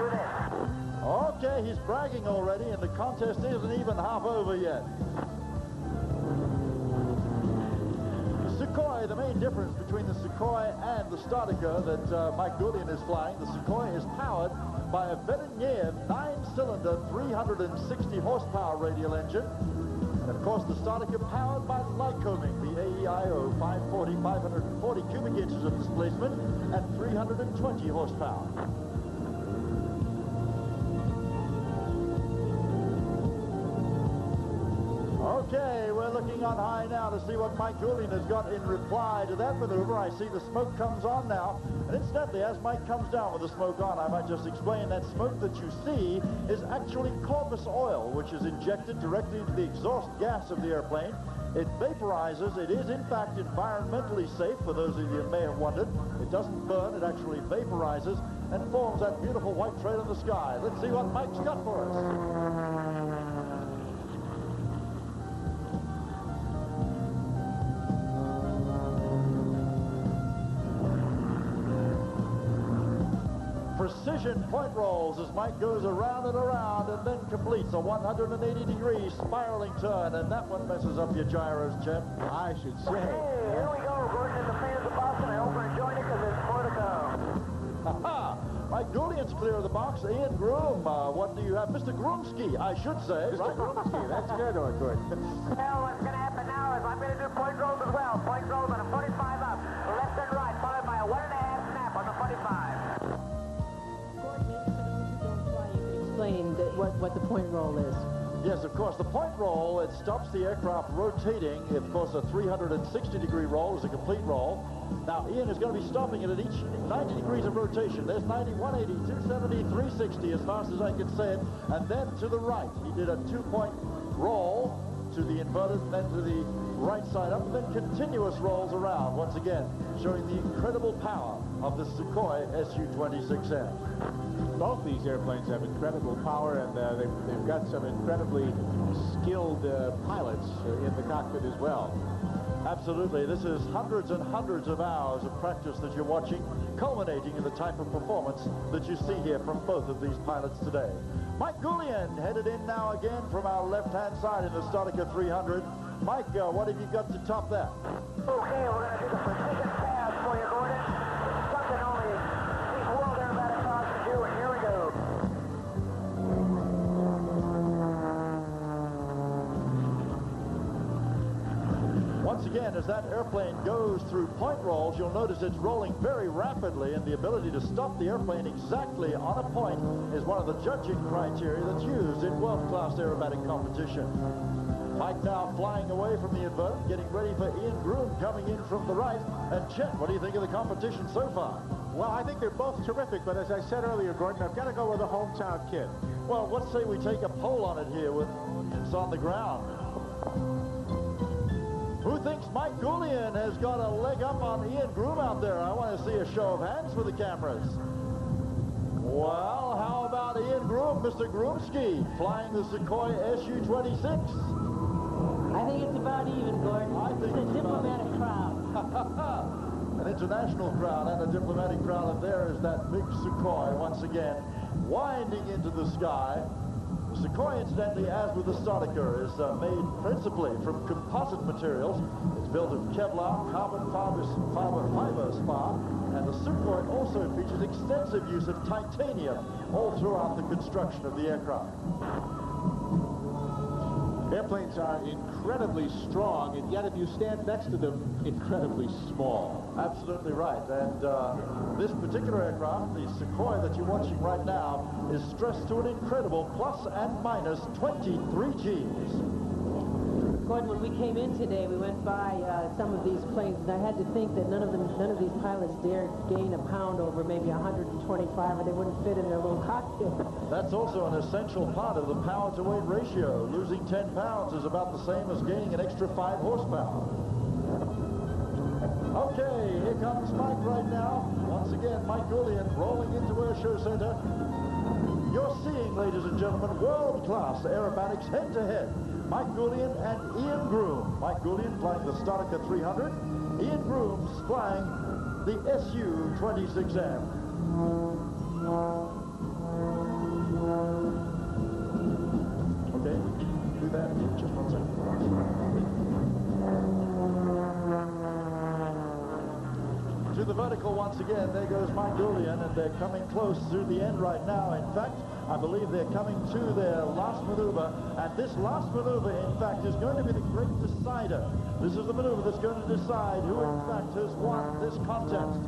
do this. Okay, he's bragging already, and the contest isn't even half over yet. The Sukhoi, the main difference between the Sukhoi and the Statiker that Mike Goulian is flying, the Sukhoi is powered by a Vedeniev 9-cylinder, 360 horsepower radial engine. And of course, the Statiker powered by Lycoming, the AEIO 540 cubic inches of displacement and 320 horsepower. Okay, we're looking on high now to see what Mike Goulian has got in reply to that maneuver. I see the smoke comes on now. And incidentally, as Mike comes down with the smoke on, I might just explain that smoke that you see is actually corpus oil, which is injected directly into the exhaust gas of the airplane. It vaporizes. It is, in fact, environmentally safe, for those of you who may have wondered. It doesn't burn. It actually vaporizes and forms that beautiful white trail in the sky. Let's see what Mike's got for us. Precision point rolls as Mike goes around and around and then completes a 180-degree spiraling turn, and that one messes up your gyros, Chet. I should say. Hey, here we go. Gordon and the fans of Boston. I hope you're enjoying it because there's more to come. Ha-ha! Mike Goulian's clear of the box. Ian Groom, what do you have? Mr. Groomski, I should say. Mr. Groomski, that's good, or good. Well, what's going to happen now is I'm going to do point rolls as well. Point rolls on a 45 up, left and right, followed by a 1.5 snap on the 45. Explain what the point roll is. Yes, of course. The point roll, it stops the aircraft rotating. Of course, a 360-degree roll is a complete roll. Now, Ian is going to be stopping it at each 90 degrees of rotation. There's 90, 180, 270, 360, as fast as I can say it. And then to the right, he did a 2-point roll to the inverted, and then to the right side up, and then continuous rolls around, once again, showing the incredible power of the Sukhoi Su-26M. Both these airplanes have incredible power, and they've got some incredibly skilled pilots in the cockpit as well. Absolutely. This is hundreds and hundreds of hours of practice that you're watching, culminating in the type of performance that you see here from both of these pilots today. Mike Goulian headed in now again from our left-hand side in the Statiker 300. Mike, what have you got to top that? Okay, we're going to do the precision pass for you, Gordon. Something only these world aerobatic cars can do, and here we go. Once again, as that airplane goes through point rolls, you'll notice it's rolling very rapidly, and the ability to stop the airplane exactly on a point is one of the judging criteria that's used in world-class aerobatic competition. Mike now flying away from the inverted, getting ready for Ian Groom coming in from the right. And Chet, what do you think of the competition so far? Well, I think they're both terrific, but as I said earlier, Gordon, I've got to go with a hometown kid. Well, let's say we take a poll on it here with it's on the ground. Who thinks Mike Goulian has got a leg up on Ian Groom out there? I want to see a show of hands for the cameras. Well, how about Ian Groom, Mr. Groomski, flying the Sukhoi Su-26? I think it's about even, Gordon. I think it's a diplomatic crowd. An international crowd and a diplomatic crowd, and there is that big Sukhoi once again winding into the sky. The Sukhoi, incidentally, as with the Statiker, is made principally from composite materials. It's built of Kevlar, carbon fiber spar, and the Sukhoi also features extensive use of titanium all throughout the construction of the aircraft. Airplanes are incredibly strong, and yet if you stand next to them, incredibly small. Absolutely right. And this particular aircraft, the Sukhoi that you're watching right now, is stressed to an incredible plus and minus 23 Gs. Gordon, when we came in today, we went by some of these planes, and I had to think that none of these pilots dared gain a pound over maybe 125, or they wouldn't fit in their little cockpit. That's also an essential part of the power-to-weight ratio. Losing 10 pounds is about the same as gaining an extra 5 horsepower. Okay, here comes Mike right now. Once again, Mike Goulian rolling into Air Show Center. You're seeing, ladies and gentlemen, world-class aerobatics head-to-head. Mike Goulian and Ian Groom. Mike Goulian flying the Statiker 300. Ian Groom flying the Su-26M. Okay, do that. Just 1 second. To the vertical once again. There goes Mike Julian, and they're coming close to the end right now. In fact, I believe they're coming to their last maneuver, and this last maneuver, in fact, is going to be the great decider. This is the maneuver that's going to decide who, in fact, has won this contest.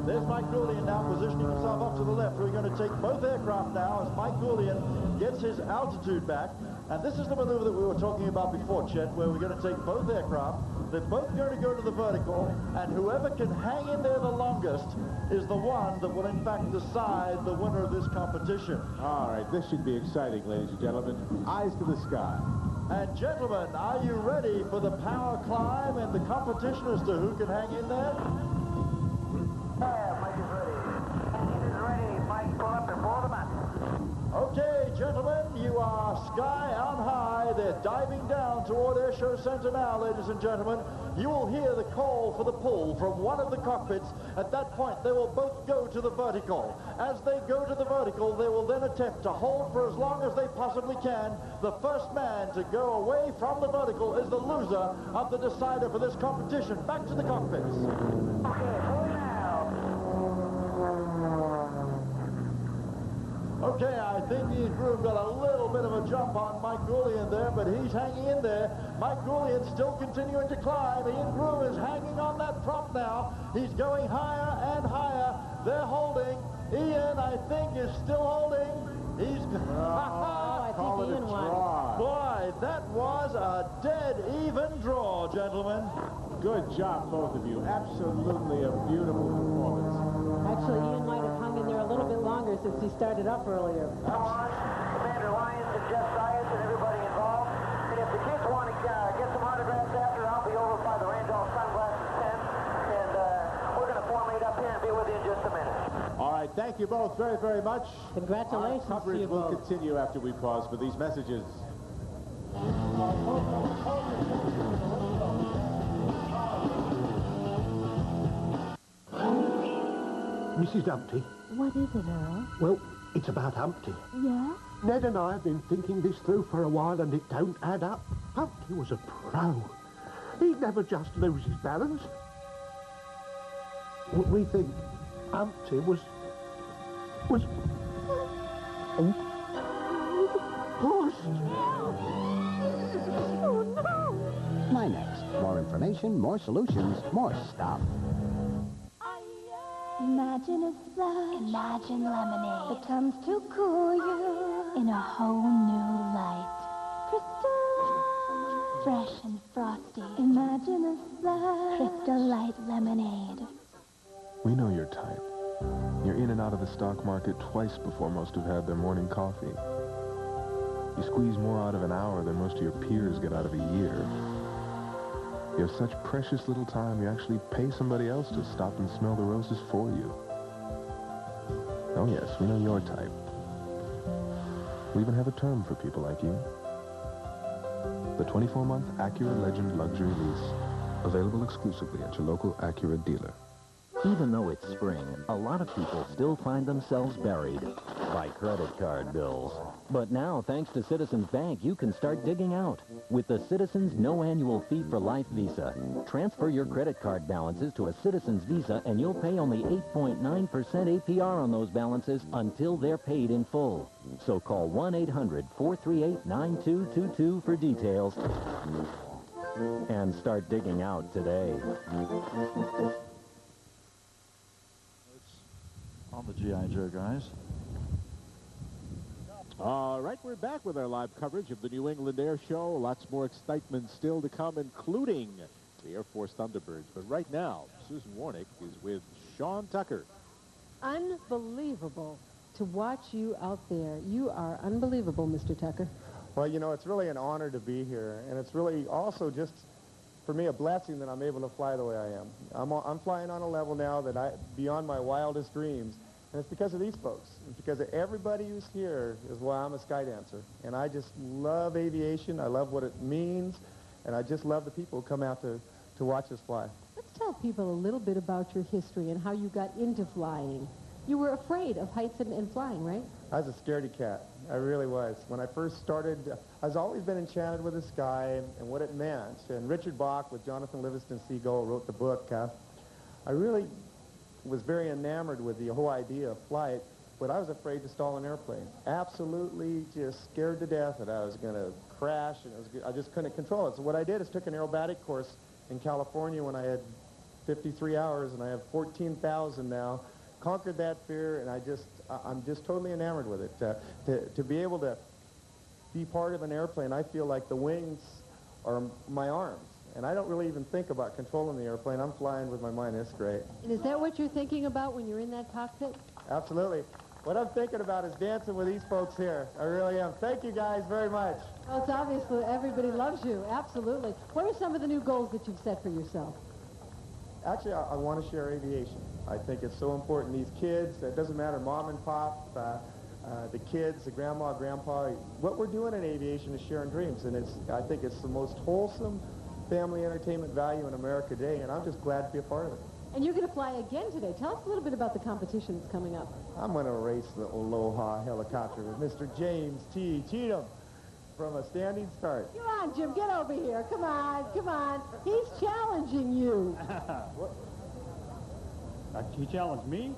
There's Mike Julian now positioning himself up to the left. We're going to take both aircraft now as Mike Julian gets his altitude back. And this is the maneuver that we were talking about before, Chet, where we're going to take both aircraft. They're both going to go to the vertical, and whoever can hang in there the longest is the one that will, in fact, decide the winner of this competition. All right, this should be exciting, ladies and gentlemen. Eyes to the sky. And gentlemen, are you ready for the power climb and the competition as to who can hang in there? Yeah, Mike is ready. Engine is ready. Mike, pull up and blow them up. Okay, gentlemen, you are sky on high. They're diving down toward Air Show Center now, ladies and gentlemen. You will hear the call for the pull from one of the cockpits. At that point, they will both go to the vertical. As they go to the vertical, they will then attempt to hold for as long as they possibly can. The first man to go away from the vertical is the loser of the decider for this competition. Back to the cockpits. Okay, pull now. Okay, I think Ian Groom got a little bit of a jump on Mike Julian there, but he's hanging in there. Mike Julian still continuing to climb. Ian Groom is hanging on that prop now. He's going higher and higher. They're holding. Ian, I think, is still holding. He's... I think Ian won. Boy, that was a dead even draw, gentlemen. Good job, both of you. Absolutely a beautiful performance. Actually, Ian might have hung in there a little bit longer since he started up earlier. Come on, Commander Lyons and Jeff Science and everybody involved. And if the kids want to get some autographs after, I'll be over by the Randolph Sunglasses tent. And we're going to formate up here and be with you in just a minute. All right, thank you both very, very much. Congratulations Our coverage to you will both. continue after we pause for these messages. Mrs. Humpty? What is it, Earl? Well, it's about Humpty. Yeah? Ned and I have been thinking this through for a while, and it don't add up. Humpty was a pro. He'd never just lose his balance. We think Humpty was... pushed. Oh, no! My next. More information, more solutions, more stuff. Imagine a splash. Imagine lemonade. That comes to cool you in a whole new light. Crystal fresh and frosty. Imagine a splash. Crystal Light lemonade. We know your type. You're in and out of the stock market twice before most have had their morning coffee. You squeeze more out of an hour than most of your peers get out of a year. You have such precious little time, you actually pay somebody else to stop and smell the roses for you. Oh yes, we know your type. We even have a term for people like you. The 24-month Acura Legend Luxury Lease. Available exclusively at your local Acura dealer. Even though it's spring, a lot of people still find themselves buried by credit card bills. But now, thanks to Citizens Bank, you can start digging out. With the Citizens No Annual Fee for Life Visa, transfer your credit card balances to a Citizens Visa and you'll pay only 8.9% APR on those balances until they're paid in full. So call 1-800-438-9222 for details and start digging out today. On the G.I. Joe, guys. All right, we're back with our live coverage of the New England Air Show. Lots more excitement still to come, including the Air Force Thunderbirds. But right now, Susan Warnick is with Sean Tucker. Unbelievable to watch you out there. You are unbelievable, Mr. Tucker. Well, you know, it's really an honor to be here, and it's really also just, for me, a blessing that I'm able to fly the way I am. I'm flying on a level now that beyond my wildest dreams, and it's because of these folks. It's because of everybody who's here is why I'm a sky dancer. And I just love aviation. I love what it means, and I just love the people who come out to watch us fly. Let's tell people a little bit about your history and how you got into flying. You were afraid of heights and flying, right? I was a scaredy cat. I really was. When I first started, I've always been enchanted with the sky and what it meant. And Richard Bach with Jonathan Livingston Seagull wrote the book. I really was very enamored with the whole idea of flight, but I was afraid to stall an airplane. Absolutely just scared to death that I was going to crash, and I just couldn't control it. So what I did is took an aerobatic course in California when I had 53 hours, and I have 14,000 now. Conquered that fear, and I'm just totally enamored with it. To be able to be part of an airplane, I feel like the wings are my arms, and I don't really even think about controlling the airplane. I'm flying with my mind. It's great. And is that what you're thinking about when you're in that cockpit? Absolutely. What I'm thinking about is dancing with these folks here. I really am. Thank you guys very much. Well, it's obvious that everybody loves you. Absolutely. What are some of the new goals that you've set for yourself? Actually, I want to share aviation. I think it's so important. These kids, it doesn't matter, mom and pop, the kids, the grandma, grandpa, what we're doing in aviation is sharing dreams, and I think it's the most wholesome family entertainment value in America today, and I'm just glad to be a part of it. And you're going to fly again today. Tell us a little bit about the competition that's coming up. I'm going to race the Aloha helicopter with Mr. James T. Cheatham from a standing start. Come on, Jim, get over here. Come on, come on. He's challenging you. He challenged me?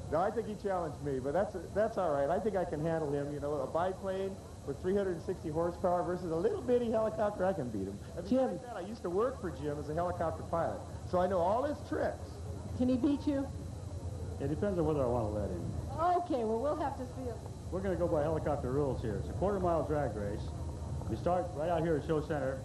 No, I think he challenged me, but that's all right. I think I can handle him. You know, a biplane with 360 horsepower versus a little bitty helicopter, I can beat him. Jim. I used to work for Jim as a helicopter pilot, so I know all his tricks. Can he beat you? It depends on whether I want to let him. Okay, well, we'll have to see him. We're going to go by helicopter rules here. It's a quarter-mile drag race. We start right out here at Show Center,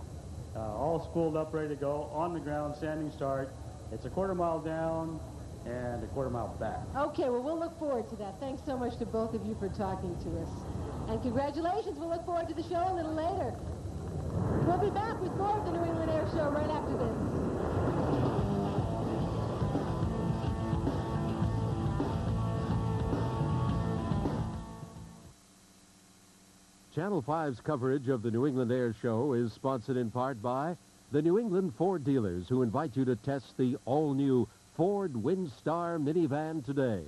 all spooled up, ready to go, on the ground, standing start. It's a quarter-mile down and a quarter-mile back. Okay, well, we'll look forward to that. Thanks so much to both of you for talking to us. And congratulations. We'll look forward to the show a little later. We'll be back with more of the New England Air Show right after this. Channel 5's coverage of the New England Air Show is sponsored in part by the New England Ford dealers, who invite you to test the all-new Ford Windstar minivan today.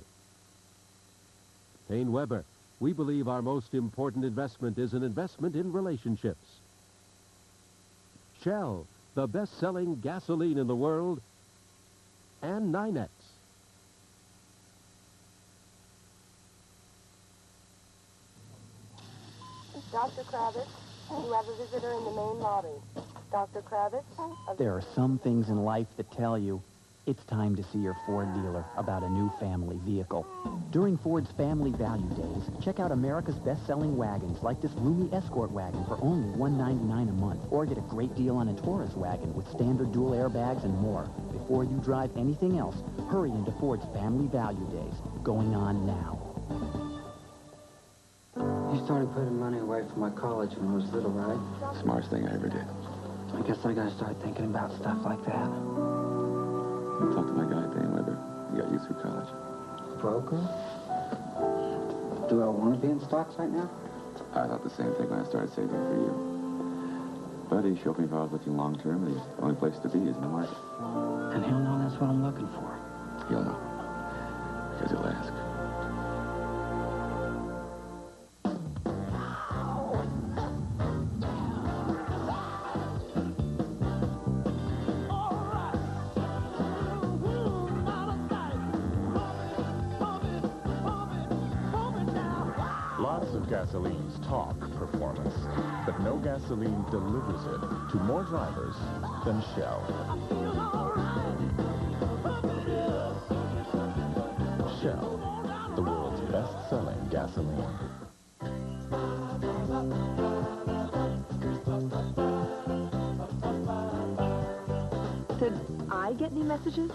Payne Weber, we believe our most important investment is an investment in relationships. Shell, the best-selling gasoline in the world. And Nynex. Dr. Kravitz, you have a visitor in the main lobby. Dr. Kravitz? There are some things in life that tell you it's time to see your Ford dealer about a new family vehicle. During Ford's Family Value Days, check out America's best-selling wagons like this roomy Escort wagon for only $199 a month. Or get a great deal on a Taurus wagon with standard dual airbags and more. Before you drive anything else, hurry into Ford's Family Value Days, going on now. You started putting money away for my college when I was little, right? Smartest thing I ever did. I guess I gotta start thinking about stuff like that. Talk to my guy, Payne Weber. He got you through college. Broker? Do I want to be in stocks right now? I thought the same thing when I started saving for you. But he showed me if I was looking long-term, the only place to be is in the market. And he'll know that's what I'm looking for. He'll know. Because he'll ask. Gasoline's talk performance, but no gasoline delivers it to more drivers than Shell. Shell, the world's best-selling gasoline. Did I get any messages?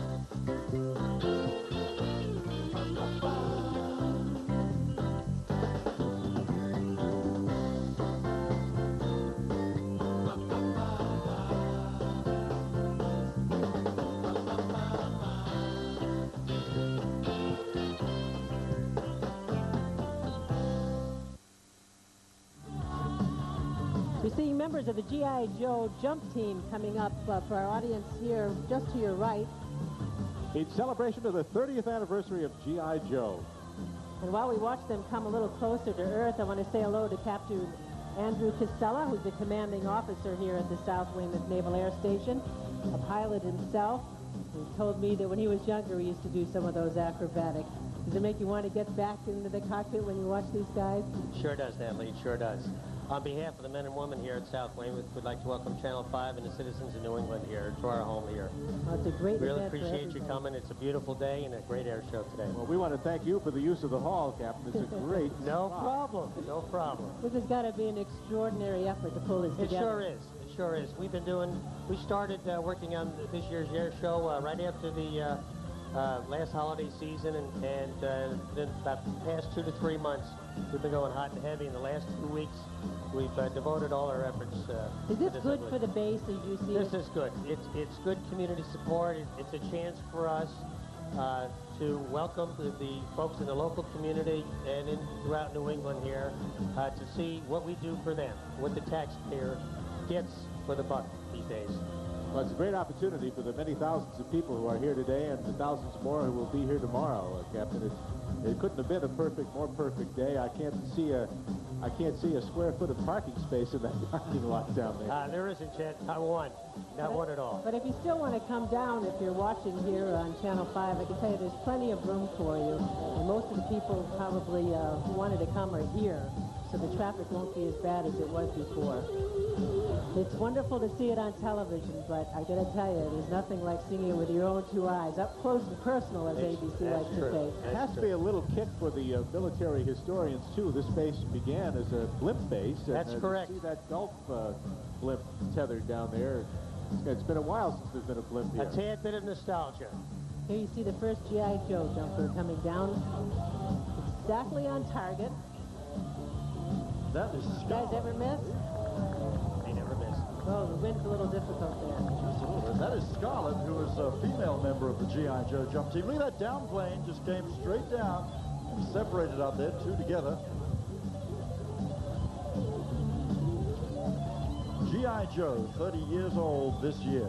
You're seeing members of the G.I. Joe jump team coming up for our audience here just to your right. In celebration of the 30th anniversary of G.I. Joe, And while we watch them come a little closer to Earth, I want to say hello to Captain Andrew Casella, who's the commanding officer here at the South Weymouth Naval Air Station, a pilot himself. He told me that when he was younger, he used to do some of those acrobatics. Does it make you want to get back into the cockpit when you watch these guys? Sure does, Natalie, sure does. On behalf of the men and women here at South Weymouth, we'd like to welcome Channel 5 and the citizens of New England here to our home here. Oh, it's a great Really event for appreciate you everybody. coming. It's a beautiful day and a great air show today. Well, we want to thank you for the use of the hall, Captain. It's a great No problem. No problem. This has got to be an extraordinary effort to pull this It together. sure is. It sure is. We started working on this year's air show right after the last holiday season, and then about the past 2 to 3 months, we've been going hot and heavy. In the last 2 weeks, we've devoted all our efforts Is to this this good event. for the base as you see This it? is good. It's good community support. It's a chance for us to welcome the folks in the local community and throughout New England here to see what we do for them, what the taxpayer gets for the buck these days. Well, it's a great opportunity for the many thousands of people who are here today and the thousands more who will be here tomorrow, Captain. It couldn't have been a more perfect day. I can't see a square foot of parking space in that parking lot down there. There isn't, Chet. Not one at all. But if you still want to come down, if you're watching here on Channel 5, I can tell you there's plenty of room for you. And most of the people probably who wanted to come are here, so the traffic won't be as bad as it was before. It's wonderful to see it on television, but I got to tell you, there's nothing like seeing it with your own 2 eyes, up close and personal, as ABC likes to say. It has to be a little kick for the military historians, too. This base began as a blimp base. That's correct. You see that Gulf blimp tethered down there. It's been a while since there's been a blimp here. A tad bit of nostalgia. Here you see the first G.I. Joe jumper coming down exactly on target. That is You guys ever miss? They never miss. Oh, the wind's a little difficult there. Just a little bit. That is Scarlett, who is a female member of the G.I. Joe jump team. Look at that down plane, just came straight down and separated out there, 2 together. G.I. Joe, 30 years old this year.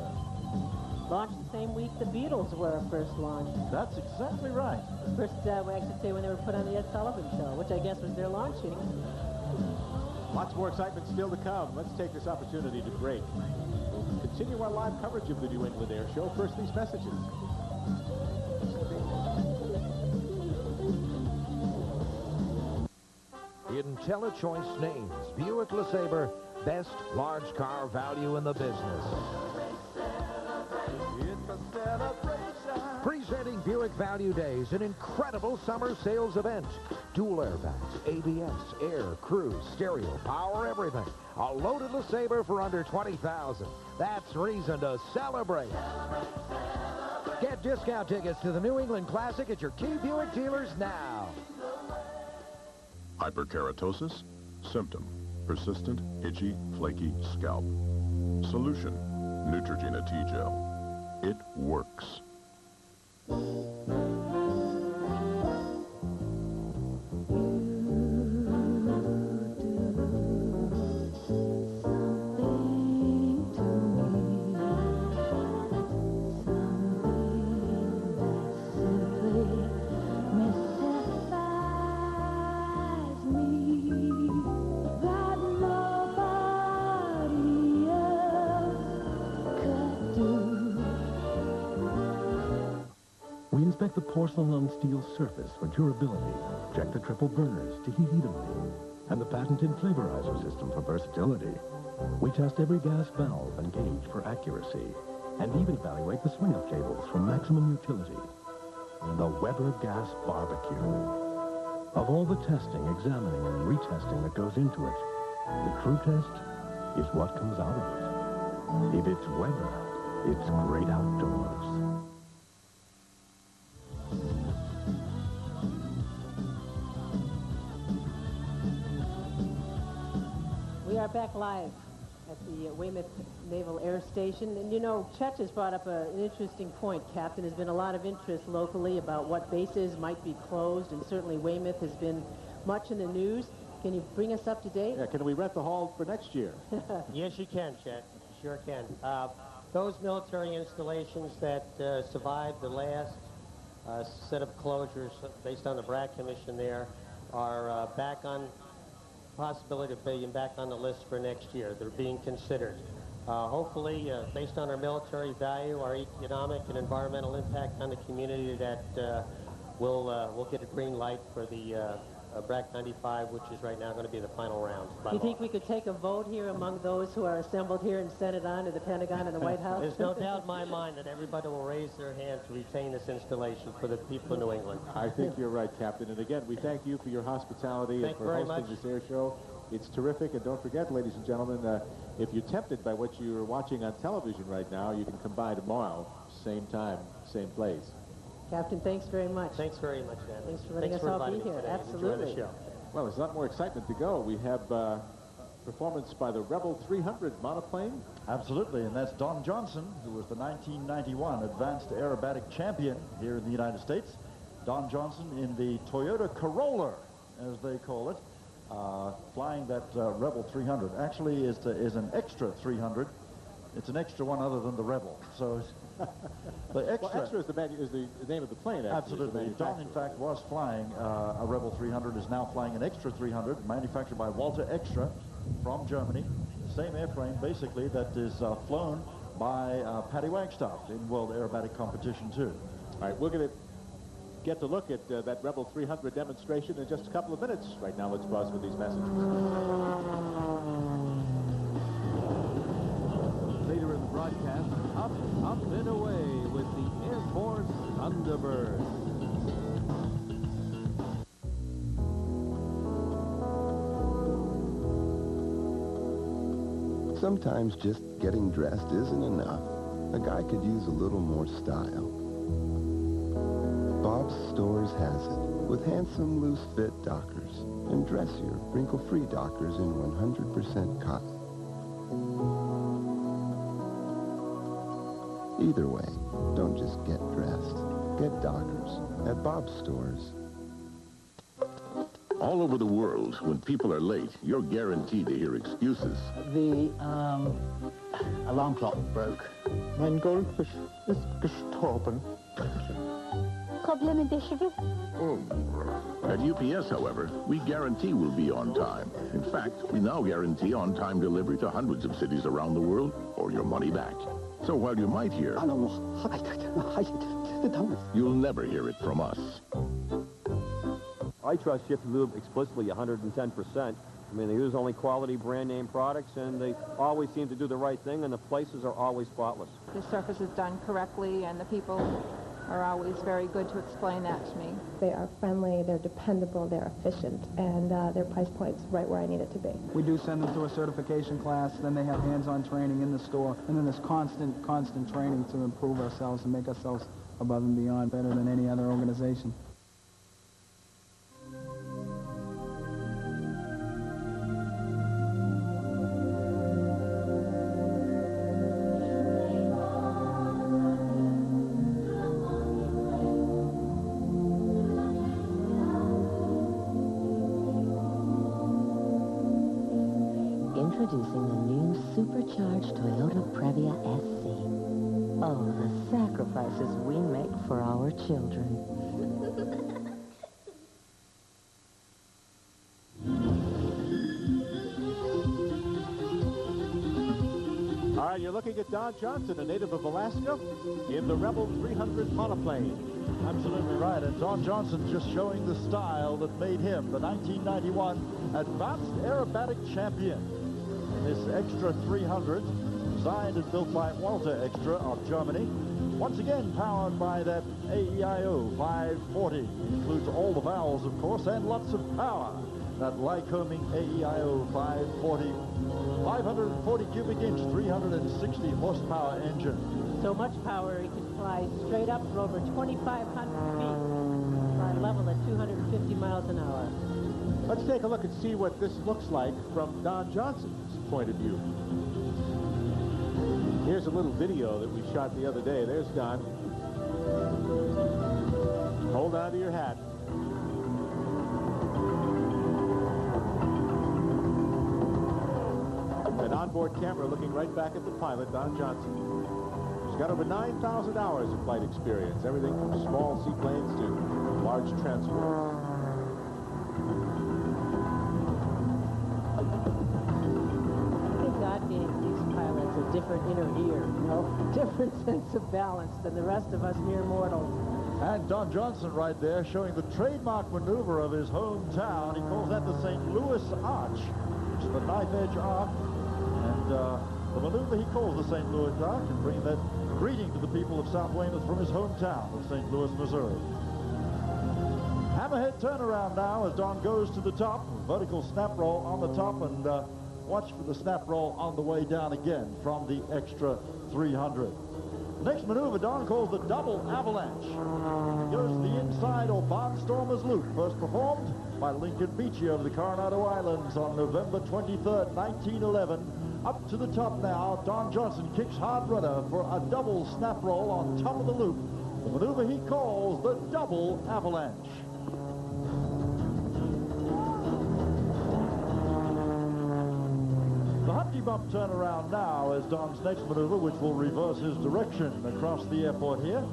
Launched the same week the Beatles were first launched. That's exactly right. First, I should say when they were put on the Ed Sullivan Show, which I guess was their launching. Lots more excitement still to come. Let's take this opportunity to break. We'll continue our live coverage of the New England Air Show. First, these messages. IntelliChoice names Buick LeSabre best large car value in the business. Presenting Buick Value Days, an incredible summer sales event. Dual airbags, ABS, air, cruise, stereo, power, everything. A loaded LeSabre for under $20,000. That's reason to celebrate. Get discount tickets to the New England Classic at your key Buick dealers now. Hyperkeratosis? Symptom: persistent, itchy, flaky scalp. Solution: Neutrogena T-Gel. It works. We inspect the porcelain on steel surface for durability, check the triple burners to heat evenly, and the patented flavorizer system for versatility. We test every gas valve and gauge for accuracy, and even evaluate the swing-up cables for maximum utility. The Weber Gas Barbecue. Of all the testing, examining, and retesting that goes into it, the true test is what comes out of it. If it's Weber, it's great outdoors. We are back live at the Weymouth Naval Air Station. And you know, Chet has brought up an interesting point, Captain. There's been a lot of interest locally about what bases might be closed, and certainly Weymouth has been much in the news. Can you bring us up to date? Yeah, can we rent the hall for next year? Yes, you can, Chet. Sure can. Those military installations that survived the last set of closures based on the Bragg Commission there are back on possibility of being back on the list for next year. They're being considered. Hopefully, based on our military value, our economic and environmental impact on the community, that we'll get a green light for the Bragg 95, which is right now going to be the final round. Do you think we could take a vote here among those who are assembled here and send it on to the Pentagon and the White House? There's no doubt in my mind that everybody will raise their hand to retain this installation for the people of New England. I think you're right, Captain. And again, we thank you for your hospitality and for hosting this air show. It's terrific. And don't forget, ladies and gentlemen, if you're tempted by what you're watching on television right now, you can come by tomorrow, same time, same place. Captain, thanks very much. Thanks very much, Dan. Thanks for letting us all be here. Absolutely. Well, there's a lot more excitement to go. We have performance by the Rebel 300 monoplane. Absolutely, and that's Don Johnson, who was the 1991 Advanced Aerobatic Champion here in the United States. Don Johnson in the Toyota Corolla, as they call it, flying that Rebel 300. Actually, is an extra 300. It's an extra one other than the Rebel. So the extra, well, extra is the name of the plane. Actually, absolutely. Don, in fact, was flying a Rebel 300, is now flying an extra 300, manufactured by Walter Extra from Germany. The same airplane, basically, that is flown by Patty Wagstaff in World Aerobatic Competition, too. All right, we're going to get to look at that Rebel 300 demonstration in just a couple of minutes. Right now, let's pause for these messages. Later in the broadcast, up, up, and away with the Air Force Thunderbird. Sometimes just getting dressed isn't enough. A guy could use a little more style. Bob's Stores has it, with handsome, loose-fit dockers and dressier, wrinkle-free dockers in 100% cotton. Either way, don't just get dressed. Get dockers at Bob's Stores. All over the world, when people are late, you're guaranteed to hear excuses. The alarm clock broke. Mein Goldfish is gestorben. At UPS, however, we guarantee we'll be on time. In fact, we now guarantee on-time delivery to hundreds of cities around the world, or your money back. So while you might hear, you'll never hear it from us. I trust Jiffy Lube explicitly 110%. I mean, they use only quality brand name products, and they always seem to do the right thing, and the places are always spotless. The surface is done correctly, and the people are always very good to explain that to me. They are friendly, they're dependable, they're efficient, and their price point's right where I need it to be. We do send them through a certification class, then they have hands-on training in the store, and then there's constant training to improve ourselves and make ourselves above and beyond, better than any other organization. Introducing the new supercharged Toyota Previa SC. Oh, the sacrifices we make for our children. All right, you're looking at Don Johnson, a native of Alaska, in the Rebel 300 monoplane. Absolutely right, and Don Johnson just showing the style that made him the 1991 Advanced Aerobatic Champion. This Extra 300, designed and built by Walter Extra of Germany. Once again, powered by that AEIO 540. Includes all the vowels, of course, and lots of power. That Lycoming AEIO 540, 540 cubic inch, 360 horsepower engine. So much power, it can fly straight up for over 2,500 feet, fly level at 250 miles an hour. Let's take a look and see what this looks like from Don Johnson's point of view. Here's a little video that we shot the other day. There's Don. Hold on to your hat. An onboard camera looking right back at the pilot, Don Johnson. He's got over 9,000 hours of flight experience, everything from small seaplanes to large transports. God gave these pilots a different inner ear, you know, different sense of balance than the rest of us mere mortals. And Don Johnson right there showing the trademark maneuver of his hometown. He calls that the St. Louis Arch, which is the knife-edge arc. And the maneuver he calls the St. Louis Arch, and bringing that greeting to the people of South Weymouth from his hometown of St. Louis, Missouri. Hammerhead turnaround now as Don goes to the top. Vertical snap roll on the top, and watch for the snap roll on the way down again from the extra 300. Next maneuver, Don calls the double avalanche. It goes to the inside or barnstormer's loop, first performed by Lincoln Beachy over the Coronado Islands on November 23rd, 1911. Up to the top now, Don Johnson kicks hard rudder for a double snap roll on top of the loop. The maneuver he calls the double avalanche. The Humpty Bump turnaround now is Don's next maneuver, which will reverse his direction across the airport here.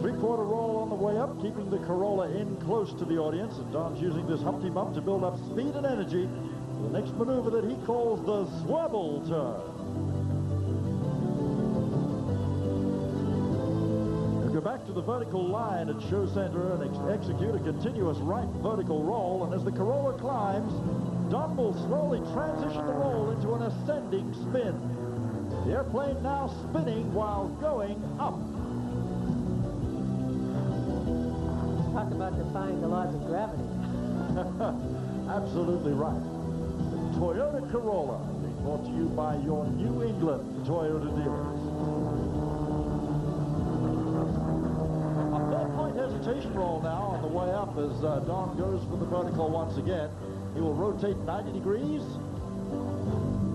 Three-quarter roll on the way up, keeping the Corolla in close to the audience, and Don's using this Humpty Bump to build up speed and energy for the next maneuver that he calls the swivel turn. Go back to the vertical line at show center and execute a continuous right vertical roll, and as the Corolla climbs, Don will slowly transition the roll into an ascending spin. The airplane now spinning while going up. Talk about defying the laws of gravity. Absolutely right. The Toyota Corolla being brought to you by your New England Toyota dealers. A 4-point hesitation roll now on the way up as Don goes for the vertical once again. He will rotate 90 degrees,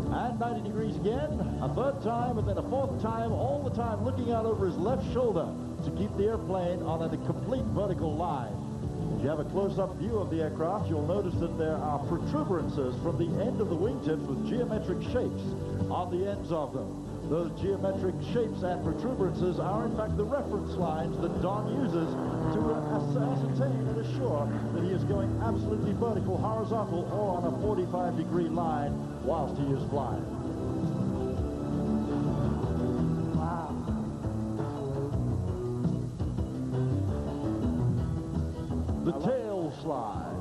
and 90 degrees again, a third time, and then a fourth time, all the time looking out over his left shoulder to keep the airplane on a complete vertical line. If you have a close-up view of the aircraft, you'll notice that there are protuberances from the end of the wingtips with geometric shapes on the ends of them. Those geometric shapes and protuberances are, in fact, the reference lines that Don uses to ascertain and assure that he is going absolutely vertical, horizontal, or on a 45-degree line whilst he is flying. Wow. The tail slide.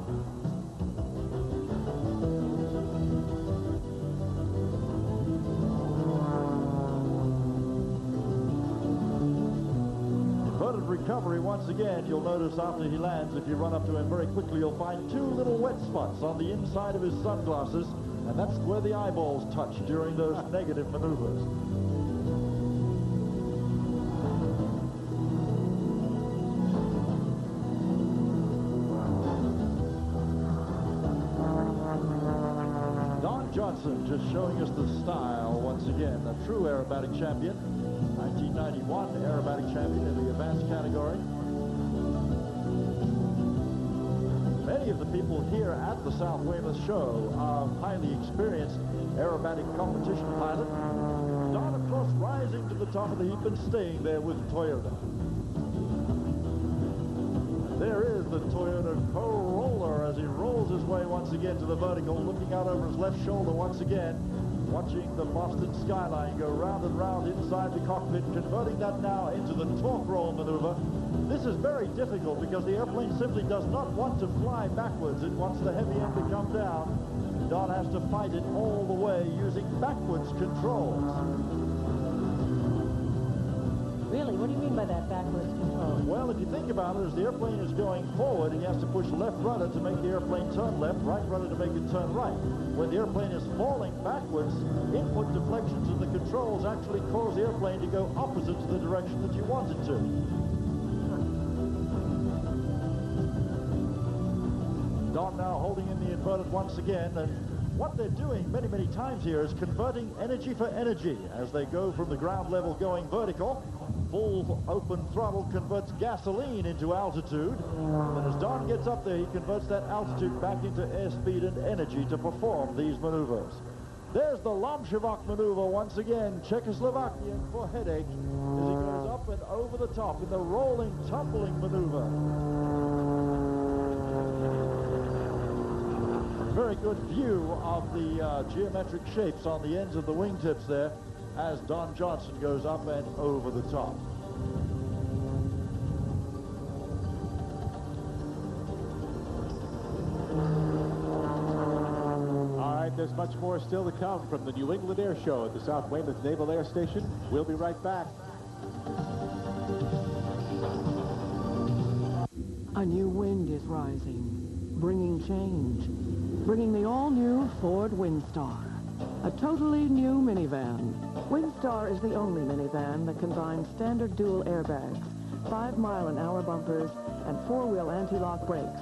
Recovery once again. You'll notice after he lands, if you run up to him very quickly, you'll find two little wet spots on the inside of his sunglasses, and that's where the eyeballs touch during those negative maneuvers. Don Johnson just showing us the style once again, a true aerobatic champion. 1991 aerobatic champion in the advanced category. Many of the people here at the South Weymouth show are highly experienced aerobatic competition pilots. Don, of course, rising to the top of the heap and staying there with Toyota. There is the Toyota Corolla as he rolls his way once again to the vertical, looking out over his left shoulder once again, watching the Boston skyline go round and round inside the cockpit, converting that now into the torque roll maneuver. This is very difficult because the airplane simply does not want to fly backwards. It wants the heavy end to come down. Don has to fight it all the way using backwards controls. Really? What do you mean by that backwards control? Well, if you think about it, as the airplane is going forward, he has to push left rudder to make the airplane turn left, right rudder to make it turn right. When the airplane is falling backwards, input deflections of the controls actually cause the airplane to go opposite to the direction that you want it to. Don now holding in the inverted once again, and what they're doing many, many times here is converting energy for energy as they go from the ground level going vertical. Full open throttle converts gasoline into altitude. And as Don gets up there, he converts that altitude back into airspeed and energy to perform these maneuvers. There's the Lomshevok maneuver once again. Czechoslovakian for headache as he goes up and over the top in the rolling, tumbling maneuver. Very good view of the geometric shapes on the ends of the wingtips there as Don Johnson goes up and over the top. There's much more still to come from the New England Air Show at the South Weymouth Naval Air Station. We'll be right back. A new wind is rising, bringing change, bringing the all-new Ford Windstar, a totally new minivan. Windstar is the only minivan that combines standard dual airbags, 5-mile-an-hour bumpers, and 4-wheel anti-lock brakes.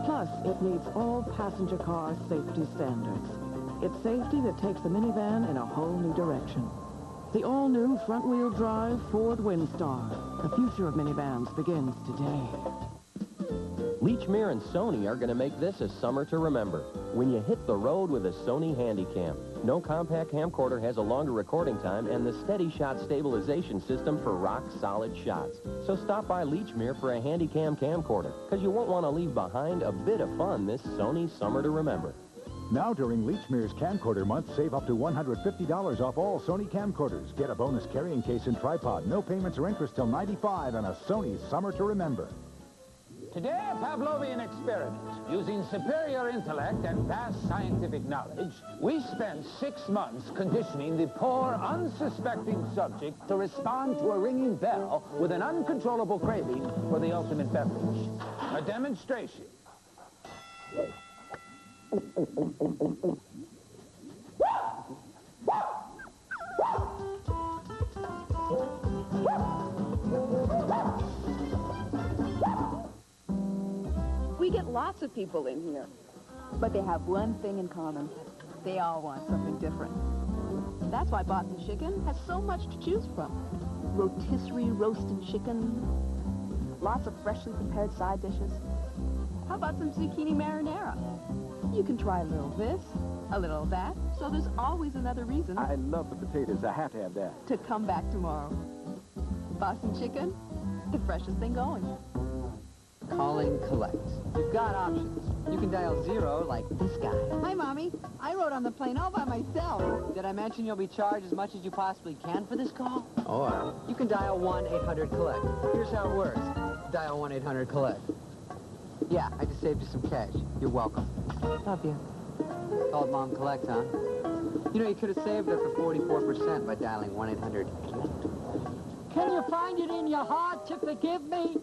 Plus, it meets all passenger car safety standards. It's safety that takes the minivan in a whole new direction. The all-new front-wheel drive Ford Windstar. The future of minivans begins today. Leachmere and Sony are going to make this a summer to remember. When you hit the road with a Sony Handycam. No compact camcorder has a longer recording time and the steady shot stabilization system for rock-solid shots. So stop by Leachmere for a Handycam camcorder, because you won't want to leave behind a bit of fun this Sony summer to remember. Now during Leachmere's Camcorder Month, save up to $150 off all Sony camcorders. Get a bonus carrying case and tripod. No payments or interest till '95 and a Sony Summer to Remember. Today, a Pavlovian experiment. Using superior intellect and vast scientific knowledge, we spent 6 months conditioning the poor, unsuspecting subject to respond to a ringing bell with an uncontrollable craving for the ultimate beverage. A demonstration. We get lots of people in here, but they have one thing in common. They all want something different. That's why Boston Chicken has so much to choose from. Rotisserie roasted chicken, lots of freshly prepared side dishes. How about some zucchini marinara? You can try a little this, a little that, so there's always another reason. I love the potatoes. I have to have that. To come back tomorrow. Boston Chicken, the freshest thing going. Calling collect. You've got options. You can dial 0 like this guy. Hi, Mommy. I rode on the plane all by myself. Did I mention you'll be charged as much as you possibly can for this call? Or you can dial 1-800-COLLECT. Here's how it works. Dial 1-800-COLLECT. Yeah, I just saved you some cash. You're welcome. Love you. Called Mom Collect, huh? You know, you could have saved her for 44% by dialing 1-800-COLLECT. Can you find it in your heart to forgive me?